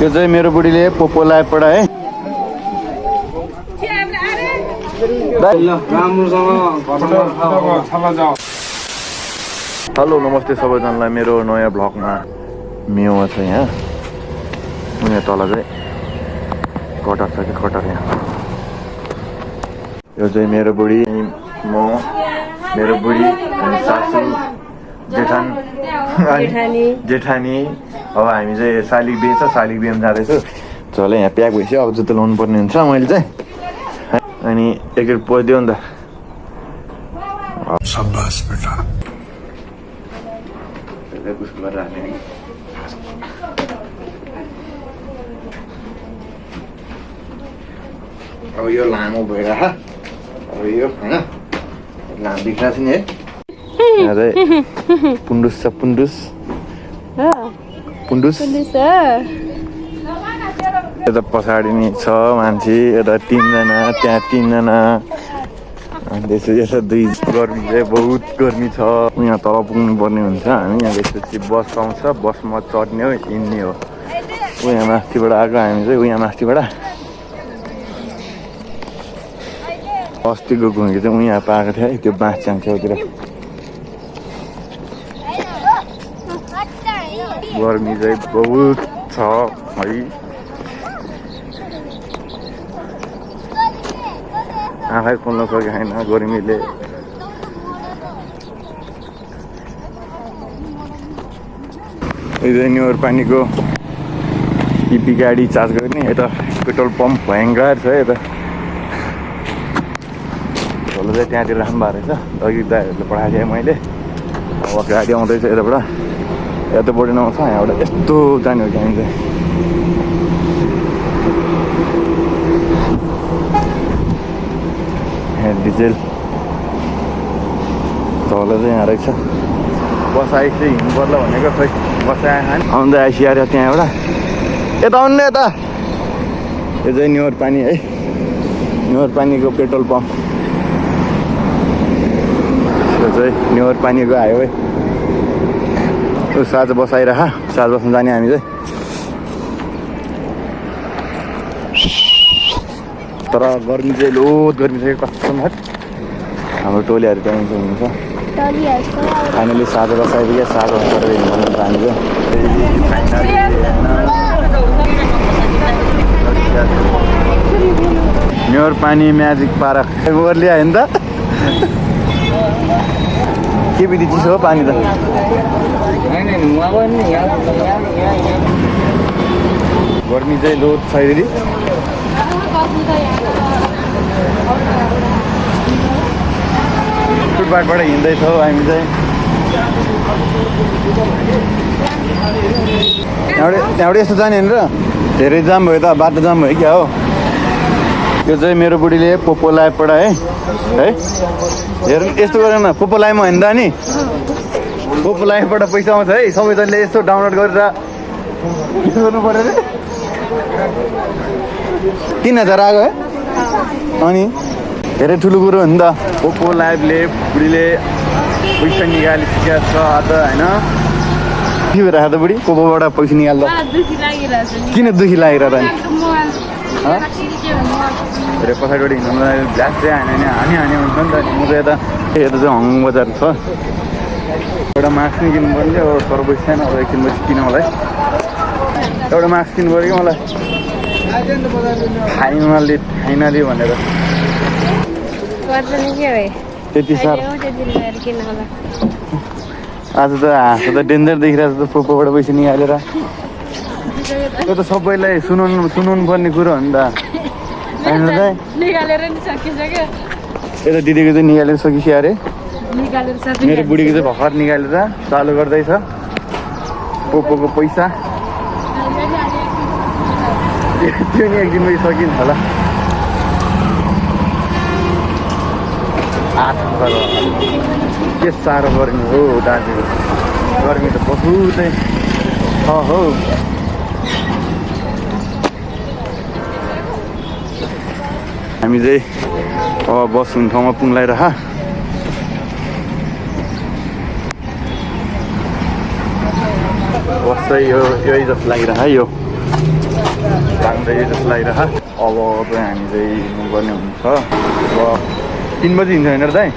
यो चाहिँ मेरो बुढीले पोपोलाई पढाए। हेलो नमस्ते सबैजनालाई मेरो नयाँ भ्लगमा मेवा छ यहाँ। यहाँ तल चाहिँ कटर छ कि कटर यहाँ। यो चाहिँ मेरो बुढी, म, मेरो बुढी अनि सासू, जेठानी। अब हामी चाहिँ शालिग बिहे छ, शालिग बिहेमा जाँदैछु। चल यहाँ प्याक भइसक्यो, अब जुत्ता लाउनु पर्ने हुन्छ मैले चाहिँ। अनि एकखेप पसिदियो नि त। शाबाश बेटा। अब यो लामो भइरह, अब यो होइन लामो देखिरहेको छ नि है। यहाँ चाहिँ पुन्डुस छ, पुन्डुस। यता पछाडि नि छ मान्छे, यता 3 जना, त्यहाँ 3 जना। अनि त्यसपछि यता 2 गर्मी चाहिँ बहुत गर्मी छ। यहाँ तल पुग्नु पर्ने हुन्छ हामी। यहाँ त्यसपछि बस आउँछ, बसमा चढ्ने हो, हिँड्ने हो। यहाँ माथिबाट आएको हामी चाहिँ, यहाँ माथिबाट। अस्तिको घुमेको चाहिँ यहाँ पाएको थियो है, त्यो बाँसच्याङ छेउतिर। गर्मी चाहिँ बहुत छ है। आँखै खोल्न सकेको छैन गर्मीले। यो न्युर पानीको पिपी गाडी चार्ज गर्ने। यता पेट्रोल पम्प भयङ्कर छ यता। झोलो चाहिँ त्यहाँतिर राख्नु भएको रहेछ, अघि दाइहरूले पठाएको थिएँ मैले। अब गाडी आउँदैछ यताबाट, यताबाट आउँछ, यहाँबाट यस्तो जाने हो कि हामी चाहिँ। डिजेल तल चाहिँ यहाँ रहेछ। बस आइस चाहिँ हिँड्नु पर्ला भनेको, खै बस आउँदै आइसिआएर त्यहाँ एउटा। यता आउनु यता। यो चाहिँ न्युर पानी है, न्युर पानीको पेट्रोल पम्प। यो चाहिँ न्युर पानीको आयो है। यो साँझ बसाइरह, साँझ बस्नु जाने हामी चाहिँ। तर गर्मी चाहिँ लोड गर्मी छ कसम। हाम्रो टोलीहरू त्यहाँ हुन्छ। फाइनली साँझ बसाइदियो, साँझ बसेर हिँड्नु हुन्छ हामी चाहिँ। न्युर पानी म्याजिक पार्क ल्यायो नि त। के विधि चिसो हो पानी त। गर्मी चाहिँ लोड छ फेरि। फुटपाथबाट हिँड्दैछौँ हामी चाहिँ। त्यहाँबाट यस्तो जाने होइन र, धेरै जाम भयो त, बाटो जाम भयो क्या हो। यो चाहिँ मेरो बुढीले पोपोलाई पढाए है। हेर यस्तो गरेर न, पोपोलाईमा हिँड्दा नि पोपोलाईबाट पैसा आउँछ है। सबैजनाले यस्तो डाउनलोड गरेर के गर्नु पऱ्यो अरे। 3000 आएको है। अनि धेरै ठुलो कुरो हो नि त। पोपो लाइभले बुढीले पैसा निकालिसकेको छ त होइन। के भइरहेको त बुढी, पोपोबाट पैसा निकाल्दा किन दुःखी लागिरहेको त नि? धेरै पछाडिबाट हिँड्नु ब्ल्याक चाहिँ हानी हुन्छ नि त। म चाहिँ यता चाहिँ हङ बजार छ। एउटा मास्क नि किन्नु पर्ने थियो, तर पैसा छैन। अब एकछिन पछि किन मलाई एउटा मास्क किन्नु पऱ्यो कि मलाई। फाइनली भनेर त्यति साह्रो। आज त हाँसो त डेन्जर देखिरहेको छ त, पोपोबाट पैसा निकालेर। त्यो त सबैलाई सुनाउनु पर्ने कुरो हो नि त। यता दिदीको चाहिँ निकालेर सकिसक्यो अरे। मेरो बुढीको चाहिँ भर्खर निकालेर चालु गर्दैछ पोपोको पैसा। त्यो नि एक दिनमै सकिन्छ होला। के साह्रो गर्मी हो दार्जिलिङ। गर्मी त बहुतै छ हो। हामी चाहिँ अब बस हुने ठाउँमा पुग्लाइरह। बस चाहिँ यही जस्तो लागिरह यो। लाग्दै जस्तो लागिरह। अब चाहिँ हामी चाहिँ हिँड्नुपर्ने हुन्छ। अब 3 बजी हिँड्छ होइन र दाइ?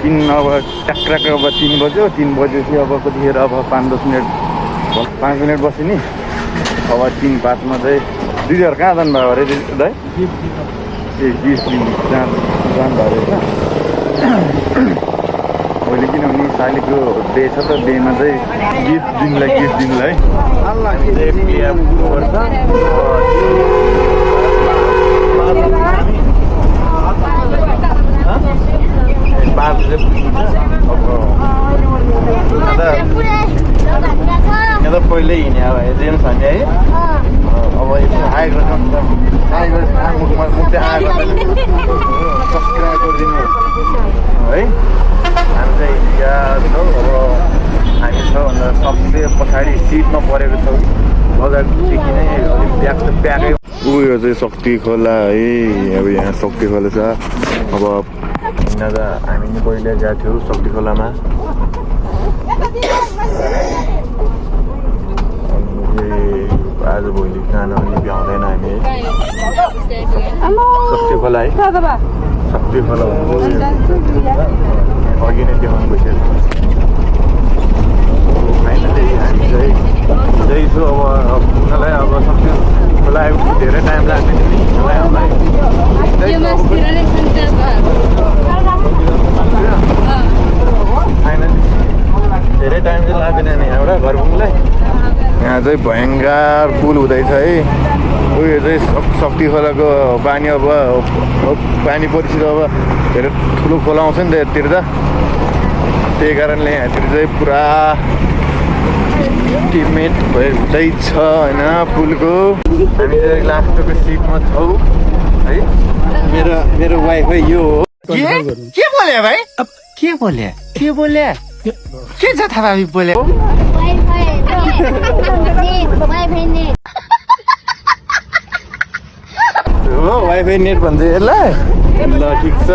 3 अब ट्याक्राक अब 3 बज्यो। 3 बजेपछि अब कतिखेर अब 5-10 मिनट 5 मिनट बस्यो नि। अब 3-5मा चाहिँ दिदीहरू कहाँ जानुभयो अरे दाइ? गिफ्ट लिनु जानुभयो रहेछ। अहिले किनभने सालीको डे छ त, डेमा चाहिँ गिफ्ट दिनुलाई यहाँ त पहिल्यै हिँड्यो अब जेन्स हान्ने है। अब यसो आएको मुख चाहिँ आएको सब्सक्राइब गरिदिनु है। हामी चाहिँ यहाँ छौँ। अब हामी छौँभन्दा सबसे पछाडि सिटमा परेको छौँ। बजारदेखि नै अलिक ब्याग त ब्यागै। उयो चाहिँ शक्ति खोला है। अब यहाँ शक्ति खोला छ। अब हिँड्न त हामी नि पहिले गएको थियौँ शक्ति खोलामा। आजभोलि खाना पनि भ्याउँदैन हामी है। शक्ति खोला है। शक्ति खोला अघि नै देखाउनु गइसक्यो। फाइनली हामी चाहिँ हुँदैछु। अब उनीहरूलाई अब शक्ति खोला आएपछि धेरै टाइम लाग्ने थियो नि हामीलाई। फाइनली धेरै टाइम चाहिँ लाग्दैन नि यहाँबाट घर पुग्नुलाई। यहाँ चाहिँ भयङ्कर पुल हुँदैछ है। उयो चाहिँ शक्ति खोलाको पानी अब पानी पछि अब धेरै ठुलो खोला आउँछ नि त यतातिर त। त्यही कारणले यहाँतिर चाहिँ पुरा इस्टिमेट हुँदैछ होइन पुलको। हामी चाहिँ लास्टको सिटमा छौँ है। मेरो वाइफ है यो हो। के बोले भाइ? के बोले के छ थाहा हामी बोले? वाइफाई नेट भन्छ यसलाई। ल ठिक छ।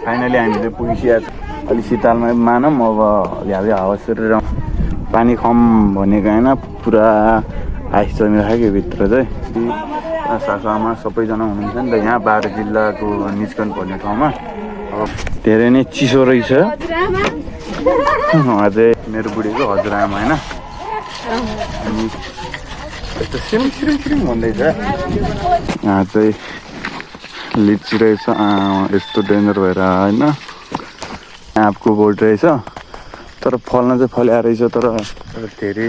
फाइनली हामी चाहिँ पुगिसकेको छ। अलिक शीतलमा मानौँ। अब झ्याउले हावा सरेर पानी कम भनेको होइन, पुरा आइस जमिरहेको भित्र चाहिँ। सासुआमा सबैजना हुनुहुन्छ नि त यहाँ 12 जिल्लाको निस्कनु पर्ने ठाउँमा। अब धेरै नै चिसो रहेछ। अझै मेरो बुढीको हजुरआमा होइन। अनि यस्तो सिरिङ भन्दैछ। यहाँ चाहिँ लिची रहेछ। यस्तो डेन्जर भएर होइन। आँपको बोट रहेछ तर फल्न चाहिँ फल्या रहेछ। तर धेरै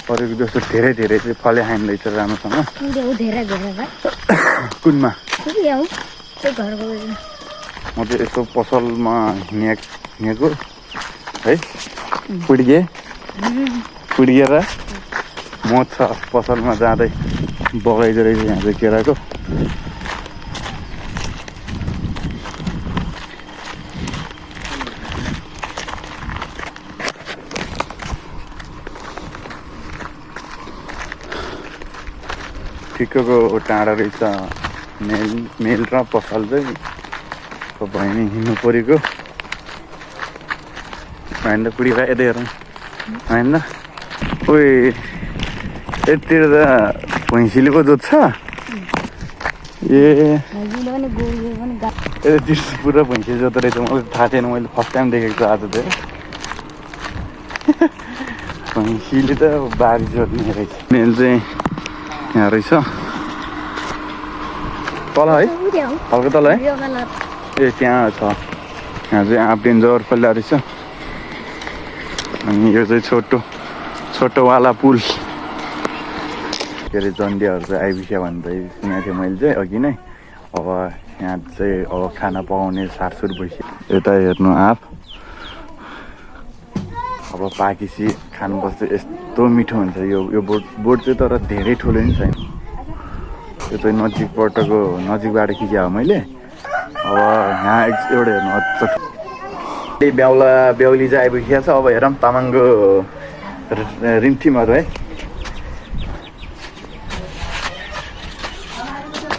अरूको जस्तो धेरै चाहिँ फले खाइन रहेछ राम्रोसँग। कुनमा म चाहिँ यस्तो पसलमा हिँडेको है। पुड्किएर म छ पसलमा जाँदै बगैँचा रहेछ यहाँ चाहिँ केराको। ठिक्कको टाढा रहेछ मेल र पसल चाहिँ। बहिनी हिँड्नु परेको होइन त कुडी यतै हेरौँ होइन। उयो यतिर त भैँसीलेको जोत छ। यतिर पुरा भैँसी जोत रहेछ। मलाई थाहा थिएन। मैले फर्स्ट टाइम देखेको छु आज चाहिँ। भैँसीले त बारी जोत्ने रहेछ। मेल चाहिँ यहाँ रहेछ तल है। हल्का तल है। ए त्यहाँ छ। यहाँ चाहिँ आँप डेन्जर फैला रहेछ। अनि यो चाहिँ छोटोवाला पुल। के अरे जन्डियाहरू चाहिँ आइपुग्यो भन्दै सुनेको थिएँ मैले चाहिँ अघि नै। अब यहाँ चाहिँ अब खाना पकाउने सारसुर भइसक्यो। यता हेर्नु आँप अब पाकेपछि खानुपर्छ। यस्तो मिठो हुन्छ यो बोट चाहिँ। तर धेरै ठुलो नि छैन। यो चाहिँ नजिकबाट खिचेँ हो मैले। अब यहाँ एउटा हेर्नु बेहुली चाहिँ आइपुगेको छ। अब हेरौँ तामाङको रिमठिमहरू है।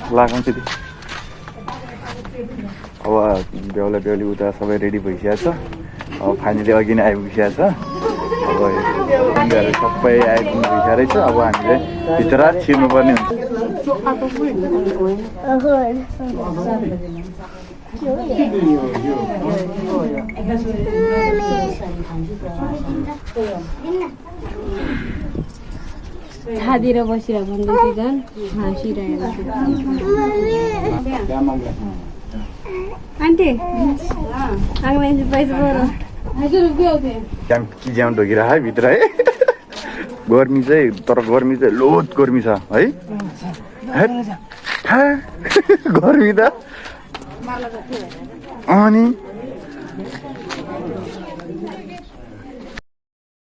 लागौँ त्यति। अब बेहुली उता सबै रेडी भइसकेको छ। अब फाइनली अघि नै आइपुगिसकेको छ। अब ढुङ्गाहरू सबै आइपुग्नु रहेछ। अब हामीले भित्र छिर्नुपर्ने हुन्छ। छादिएर बसिरहेको भन्दैछु झन् हाँसिरहेको आन्टी आङ्ग्ला पैसा बरु हजुर ज्याम ढोकिरह है भित्र है। गर्मी चाहिँ तर गर्मी चाहिँ लोत गर्मी छ है। गर्मी त अनि